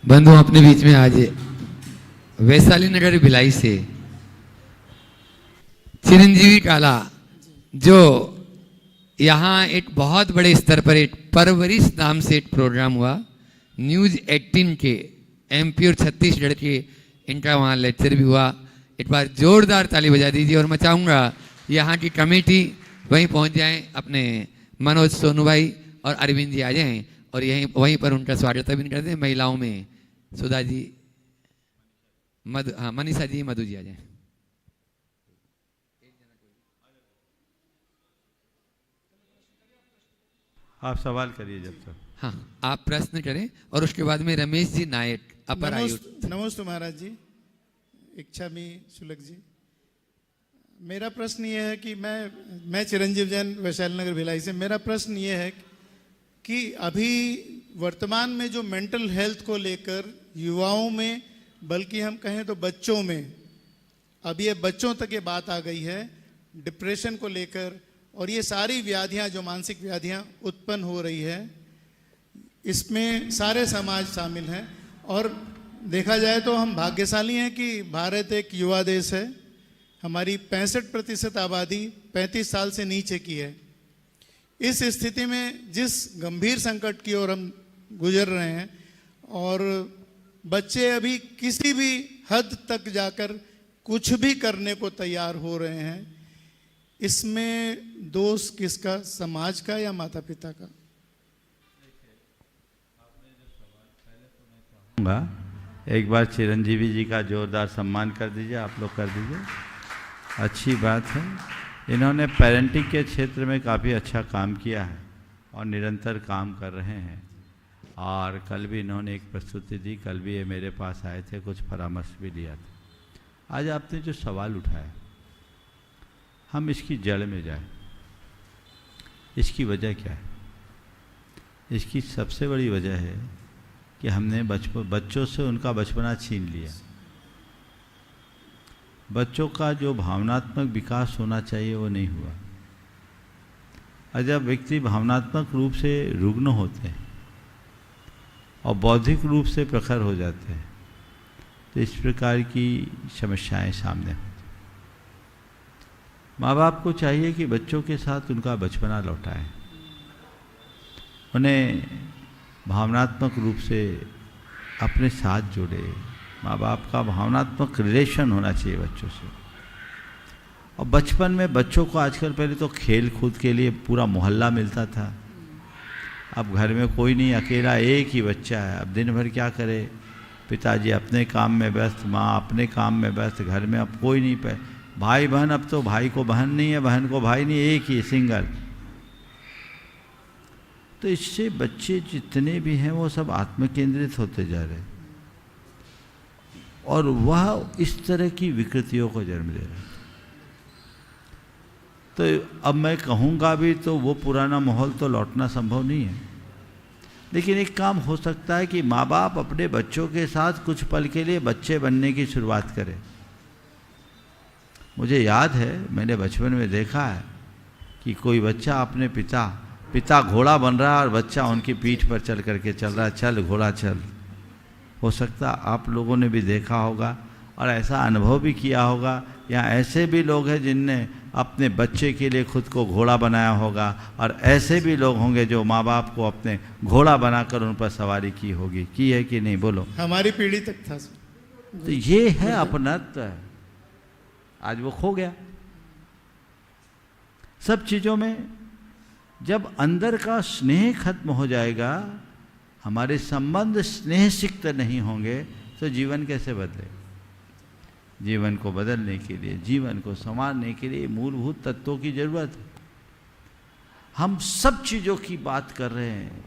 बंधु अपने बीच में आज वैशाली नगर भिलाई से चिरंजीवी काला, जो यहाँ एक बहुत बड़े स्तर पर एक परवरिश नाम से एक प्रोग्राम हुआ न्यूज़ 18 के एमपी और छत्तीसगढ़ के, इनका वहाँ लेक्चर भी हुआ। एक बार जोरदार ताली बजा दीजिए। और मैं चाहूँगा यहाँ की कमेटी वहीं पहुँच जाएं, अपने मनोज सोनू भाई और अरविंद जी आ जाएं और यहीं वहीं पर उनका स्वागत भी करते हैं। महिलाओं में सुधा जी, मनीषा जी, मधु जी आ जाएं। आप सवाल करिए जब तक। हाँ, आप प्रश्न करें और उसके बाद में रमेश जी नायक अपर आयु। नमस्ते महाराज जी, इच्छामी सुलग जी। मेरा प्रश्न ये है कि मैं चिरंजीव जैन वैशाली नगर भिलाई से। मेरा प्रश्न ये है कि अभी वर्तमान में जो मेंटल हेल्थ को लेकर युवाओं में, बल्कि हम कहें तो बच्चों में, अब ये बच्चों तक ये बात आ गई है डिप्रेशन को लेकर, और ये सारी व्याधियां जो मानसिक व्याधियां उत्पन्न हो रही है, इसमें सारे समाज शामिल हैं। और देखा जाए तो हम भाग्यशाली हैं कि भारत एक युवा देश है। हमारी 65% आबादी 35 साल से नीचे की है। इस स्थिति में जिस गंभीर संकट की ओर हम गुजर रहे हैं, और बच्चे अभी किसी भी हद तक जाकर कुछ भी करने को तैयार हो रहे हैं, इसमें दोष किसका, समाज का या माता पिता का? एक बार चिरंजीवी जी का जोरदार सम्मान कर दीजिए, आप लोग कर दीजिए। अच्छी बात है, इन्होंने पेरेंटिंग के क्षेत्र में काफ़ी अच्छा काम किया है और निरंतर काम कर रहे हैं। और कल भी इन्होंने एक प्रस्तुति दी, कल भी ये मेरे पास आए थे, कुछ परामर्श भी लिया था। आज आपने जो सवाल उठाया, हम इसकी जड़ में जाए। इसकी वजह क्या है? इसकी सबसे बड़ी वजह है कि हमने बच्चों से उनका बचपना छीन लिया। बच्चों का जो भावनात्मक विकास होना चाहिए वो नहीं हुआ। और जब व्यक्ति भावनात्मक रूप से रुग्ण होते हैं और बौद्धिक रूप से प्रखर हो जाते हैं, तो इस प्रकार की समस्याएं सामने होती। माँ बाप को चाहिए कि बच्चों के साथ उनका बचपना लौटाएं, उन्हें भावनात्मक रूप से अपने साथ जोड़े। माँ बाप का भावनात्मक रिलेशन होना चाहिए बच्चों से। और बचपन में बच्चों को आजकल, पहले तो खेल कूद के लिए पूरा मोहल्ला मिलता था, अब घर में कोई नहीं, अकेला एक ही बच्चा है। अब दिन भर क्या करे, पिताजी अपने काम में व्यस्त, माँ अपने काम में व्यस्त, घर में अब कोई नहीं पे। भाई बहन, अब तो भाई को बहन नहीं है, बहन को भाई नहीं, एक ही सिंगल। तो इससे बच्चे जितने भी हैं वो सब आत्मकेंद्रित होते जा रहे हैं और वह इस तरह की विकृतियों को जन्म दे रहा है। तो अब मैं कहूँगा भी तो वो पुराना माहौल तो लौटना संभव नहीं है, लेकिन एक काम हो सकता है कि माँ बाप अपने बच्चों के साथ कुछ पल के लिए बच्चे बनने की शुरुआत करें। मुझे याद है, मैंने बचपन में देखा है कि कोई बच्चा अपने पिता घोड़ा बन रहा है और बच्चा उनकी पीठ पर चल करके चल रहा है, चल घोड़ा चल। हो सकता आप लोगों ने भी देखा होगा और ऐसा अनुभव भी किया होगा। या ऐसे भी लोग हैं जिनने अपने बच्चे के लिए खुद को घोड़ा बनाया होगा, और ऐसे भी लोग होंगे जो माँ बाप को अपने घोड़ा बनाकर उन पर सवारी की होगी। की है कि नहीं, बोलो? हमारी पीढ़ी तक था। तो ये है अपनत्व। आज वो खो गया सब चीज़ों में। जब अंदर का स्नेह खत्म हो जाएगा, हमारे संबंध स्नेह सिक्त नहीं होंगे, तो जीवन कैसे बदले? जीवन को बदलने के लिए, जीवन को संवारने के लिए मूलभूत तत्वों की जरूरत है। हम सब चीज़ों की बात कर रहे हैं,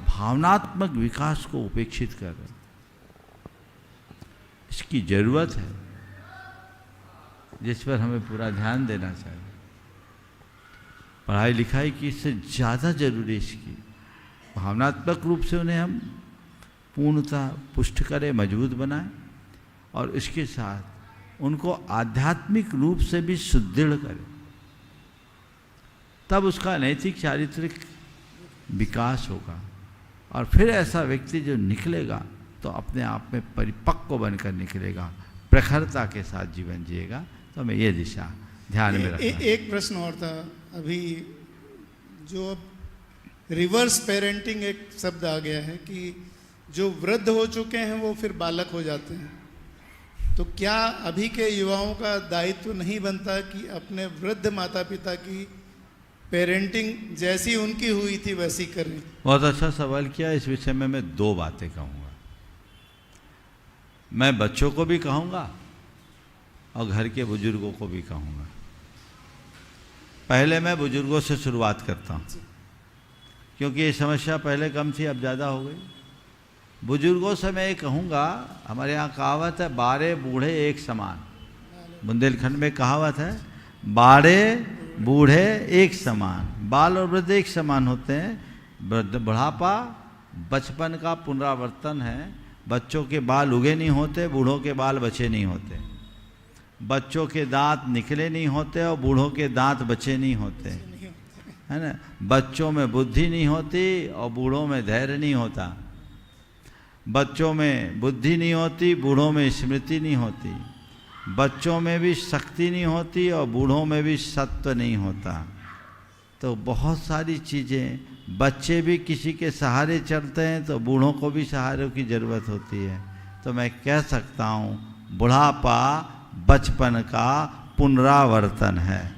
भावनात्मक विकास को उपेक्षित कर रहे हैं। इसकी जरूरत है जिस पर हमें पूरा ध्यान देना चाहिए। पढ़ाई लिखाई की इससे ज़्यादा जरूरी इसकी। भावनात्मक रूप से उन्हें हम पूर्णतः पुष्ट करें, मजबूत बनाएं, और इसके साथ उनको आध्यात्मिक रूप से भी सुदृढ़ करें। तब उसका नैतिक चारित्रिक विकास होगा। और फिर ऐसा व्यक्ति जो निकलेगा तो अपने आप में परिपक्व बनकर निकलेगा, प्रखरता के साथ जीवन जिएगा। तो हमें ये दिशा ध्यान में रखना। एक प्रश्न और था, अभी जो अब रिवर्स पेरेंटिंग एक शब्द आ गया है कि जो वृद्ध हो चुके हैं वो फिर बालक हो जाते हैं, तो क्या अभी के युवाओं का दायित्व नहीं बनता कि अपने वृद्ध माता पिता की पेरेंटिंग जैसी उनकी हुई थी वैसी करें? बहुत अच्छा सवाल किया। इस विषय में मैं दो बातें कहूँगा। मैं बच्चों को भी कहूँगा और घर के बुजुर्गों को भी कहूँगा। पहले मैं बुजुर्गों से शुरुआत करता हूँ, क्योंकि ये समस्या पहले कम थी, अब ज़्यादा हो गई। बुजुर्गों से मैं ये कहूँगा, हमारे यहाँ कहावत है, बारे बूढ़े एक समान। बुंदेलखंड में कहावत है, बारे बूढ़े एक समान। बाल और वृद्ध एक समान होते हैं। बुढ़ापा बचपन का पुनरावर्तन है। बच्चों के बाल उगे नहीं होते, बूढ़ों के बाल बचे नहीं होते। बच्चों के दांत निकले नहीं होते और बूढ़ों के दांत बचे नहीं होते, है ना। बच्चों में बुद्धि नहीं होती और बूढ़ों में धैर्य नहीं होता। बच्चों में बुद्धि नहीं होती, बूढ़ों में स्मृति नहीं होती। बच्चों में भी शक्ति नहीं होती और बूढ़ों में भी सत्व नहीं होता। तो बहुत सारी चीज़ें, बच्चे भी किसी के सहारे चलते हैं तो बूढ़ों को भी सहारे की ज़रूरत होती है। तो मैं कह सकता हूँ, बुढ़ापा बचपन का पुनरावर्तन है।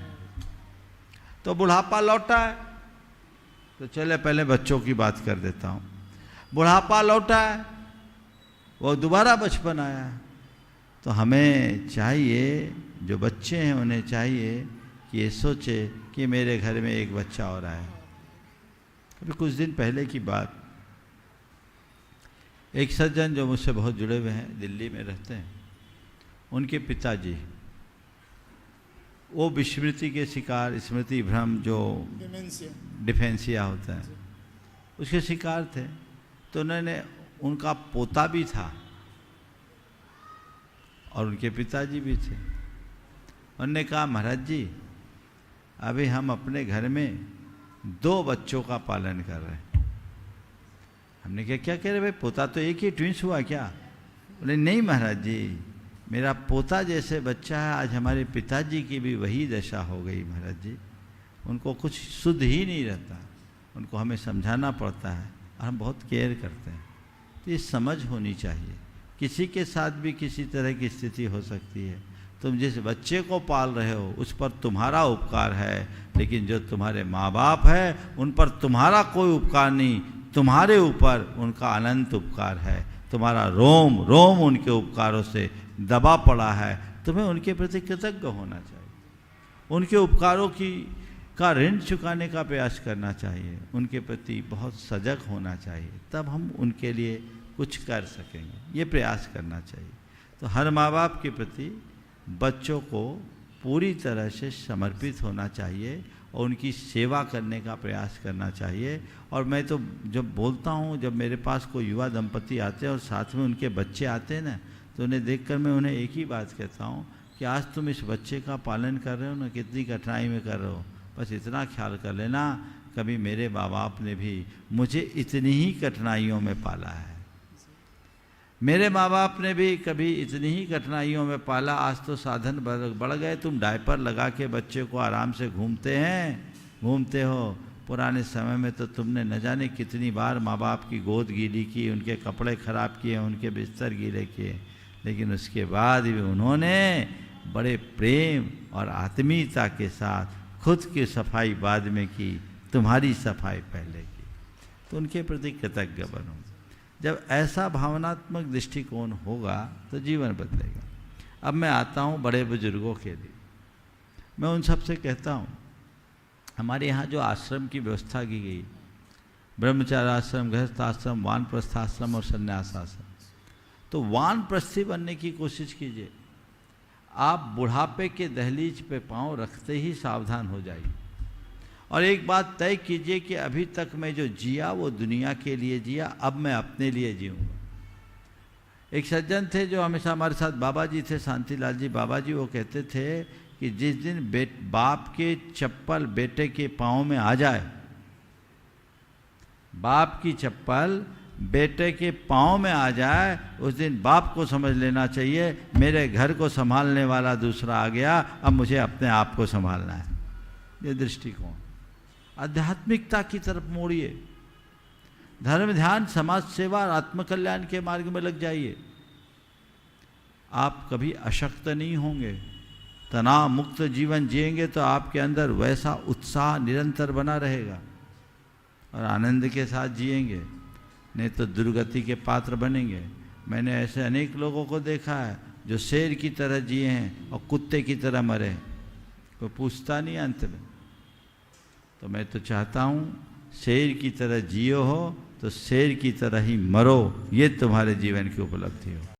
तो बुढ़ापा लौटा है, तो चले पहले बच्चों की बात कर देता हूँ। बुढ़ापा लौटा है, वो दोबारा बचपन आया है। तो हमें चाहिए, जो बच्चे हैं उन्हें चाहिए कि ये सोचे कि मेरे घर में एक बच्चा और आया। अभी कुछ दिन पहले की बात, एक सज्जन जो मुझसे बहुत जुड़े हुए हैं, दिल्ली में रहते हैं, उनके पिताजी वो विस्मृति के शिकार, स्मृति भ्रम जो डिफेंसिया होता है, उसके शिकार थे। तो उन्होंने, उनका पोता भी था और उनके पिताजी भी थे। उन्होंने कहा, महाराज जी अभी हम अपने घर में 2 बच्चों का पालन कर रहे हैं। हमने कहा, क्या कह रहे भाई, पोता तो एक ही, ट्विंस हुआ क्या? बोले नहीं महाराज जी, मेरा पोता जैसे बच्चा है, आज हमारे पिताजी की भी वही दशा हो गई महाराज जी। उनको कुछ शुद्ध ही नहीं रहता, उनको हमें समझाना पड़ता है और हम बहुत केयर करते हैं। तो ये समझ होनी चाहिए। किसी के साथ भी किसी तरह की स्थिति हो सकती है। तुम जिस बच्चे को पाल रहे हो उस पर तुम्हारा उपकार है, लेकिन जो तुम्हारे माँ बाप है उन पर तुम्हारा कोई उपकार नहीं, तुम्हारे ऊपर उनका अनंत उपकार है। तुम्हारा रोम रोम उनके उपकारों से दबा पड़ा है। तुम्हें उनके प्रति कृतज्ञ होना चाहिए, उनके उपकारों का ऋण चुकाने का प्रयास करना चाहिए, उनके प्रति बहुत सजग होना चाहिए, तब हम उनके लिए कुछ कर सकेंगे। ये प्रयास करना चाहिए। तो हर माँ बाप के प्रति बच्चों को पूरी तरह से समर्पित होना चाहिए और उनकी सेवा करने का प्रयास करना चाहिए। और मैं तो जब बोलता हूँ, जब मेरे पास कोई युवा दंपति आते हैं और साथ में उनके बच्चे आते हैं ना, तो उन्हें देखकर मैं उन्हें एक ही बात कहता हूँ कि आज तुम इस बच्चे का पालन कर रहे हो ना, कितनी कठिनाई में कर रहे हो, बस इतना ख्याल कर लेना, कभी मेरे माँ बाप ने भी मुझे इतनी ही कठिनाइयों में पाला है। मेरे माँ बाप ने भी कभी इतनी ही कठिनाइयों में पाला। आज तो साधन बढ़ गए, तुम डायपर लगा के बच्चे को आराम से घूमते हो। पुराने समय में तो तुमने न जाने कितनी बार माँ बाप की गोद गीली की, उनके कपड़े ख़राब किए, उनके बिस्तर गीले किए, लेकिन उसके बाद भी उन्होंने बड़े प्रेम और आत्मीयता के साथ खुद की सफाई बाद में की, तुम्हारी सफाई पहले की। तो उनके प्रति कृतज्ञ बनो। जब ऐसा भावनात्मक दृष्टिकोण होगा तो जीवन बदलेगा। अब मैं आता हूँ बड़े बुजुर्गों के लिए। मैं उन सब से कहता हूँ, हमारे यहाँ जो आश्रम की व्यवस्था की गई, ब्रह्मचार्य आश्रम, गृहस्थ आश्रम, वानप्रस्थ आश्रम और संन्यास आश्रम, तो वानप्रस्थी बनने की कोशिश कीजिए। आप बुढ़ापे के दहलीज पे पाँव रखते ही सावधान हो जाइए और एक बात तय कीजिए कि अभी तक मैं जो जिया वो दुनिया के लिए जिया, अब मैं अपने लिए जीऊँगा। एक सज्जन थे जो हमेशा हमारे साथ, बाबा जी थे, शांतिलाल जी बाबा जी, वो कहते थे कि जिस दिन बाप के चप्पल बेटे के पाँव में आ जाए, बाप की चप्पल बेटे के पाँव में आ जाए, उस दिन बाप को समझ लेना चाहिए मेरे घर को संभालने वाला दूसरा आ गया, अब मुझे अपने आप को संभालना है। ये दृष्टिकोण आध्यात्मिकता की तरफ मोड़िए, धर्म ध्यान समाज सेवा और आत्मकल्याण के मार्ग में लग जाइए। आप कभी अशक्त नहीं होंगे, तनाव मुक्त जीवन जिएंगे तो आपके अंदर वैसा उत्साह निरंतर बना रहेगा और आनंद के साथ जिएंगे, नहीं तो दुर्गति के पात्र बनेंगे। मैंने ऐसे अनेक लोगों को देखा है जो शेर की तरह जिए हैं और कुत्ते की तरह मरे, कोई पूछता नहीं अंत में। तो मैं तो चाहता हूँ शेर की तरह जियो हो तो शेर की तरह ही मरो, ये तुम्हारे जीवन की उपलब्धि हो।